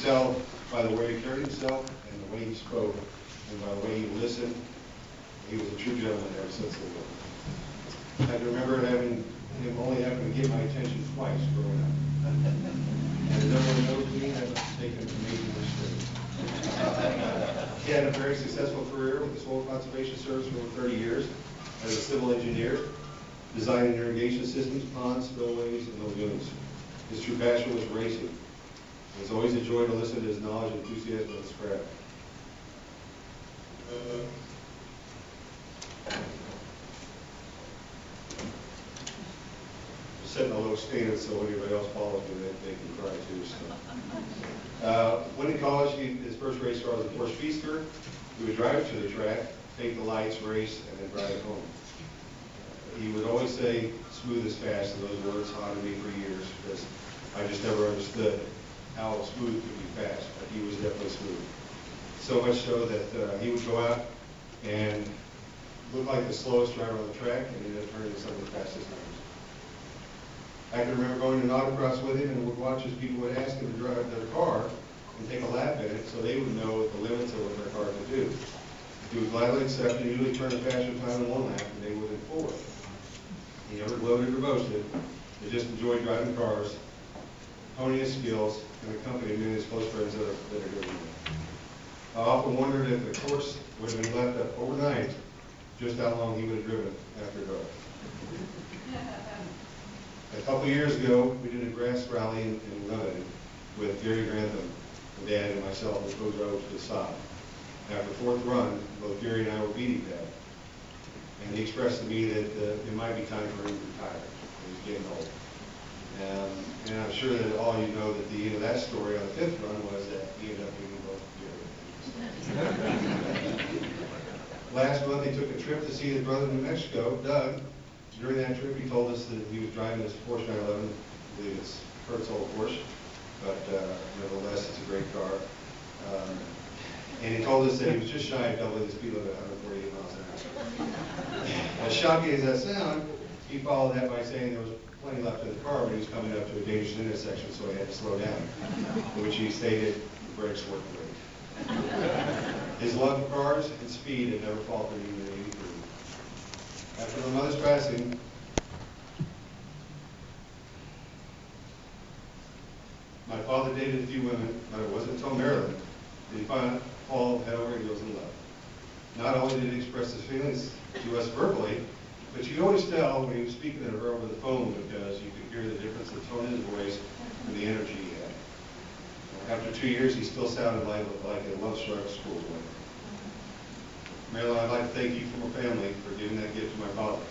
tell by the way he carried himself and the way he spoke and by the way he listened. He was a true gentleman ever since the war. I can remember him only having to get my attention twice growing up. And no one knows me, I've taken him amazingly straight. He had a very successful career with the Soil Conservation Service for over 30 years as a civil engineer, designing irrigation systems, ponds, spillways, and lagoons. His true passion was racing. It was always a joy to listen to his knowledge and enthusiasm of his craft. Setting a low standard so anybody else follows me, they can cry too. So. When in college, his first race car was a Forrest Feaster. He would drive it to the track, take the lights, race, and then drive it home. He would always say, "Smooth is fast," and those words haunted me for years because I just never understood how smooth could be fast, but he was definitely smooth. So much so that he would go out and look like the slowest driver on the track, and he ended up turning some of the fastest times. I can remember going to an autocross with him and would watch as people would ask him to drive their car and take a lap in it so they would know the limits of what their car could do. He would gladly accept and usually turn a faster time in one lap than they would in four. He never gloated or boasted. He just enjoyed driving cars, honing his skills, and accompanying many of his close friends that are doing it. I often wondered if the course would have been left up overnight, just how long he would have driven after dark. A couple years ago, we did a grass rally in London with Gary Grantham, the dad, and myself, and co-drove to the stop. After the fourth run, both Gary and I were beating that. And he expressed to me that it might be time for him to retire. He was getting old. And I'm sure that all you know that the end of that story on the fifth run was that he ended up beating both Gary. Last month, he took a trip to see his brother in New Mexico, Doug. During that trip, he told us that he was driving his Porsche 911. I believe it's Kurt's old Porsche, but nevertheless, it's a great car. And he told us that he was just shy of doubling the speed limit at 148 miles an hour. As shocking as that sounds, he followed that by saying there was plenty left in the car, but he was coming up to a dangerous intersection, so he had to slow down, in which he stated the brakes weren't great. His love for cars and speed had never faltered even at 83. After my mother's passing, my father dated a few women, but it wasn't until Maryland that he finally fall head over heels in love. Not only did he express his feelings to us verbally, but you could always tell when he was speaking to her over the phone because you could hear the difference in the tone of his voice and the energy he had. After 2 years, he still sounded like a love-struck schoolboy. Marilyn, I'd like to thank you from our family for giving that gift to my father.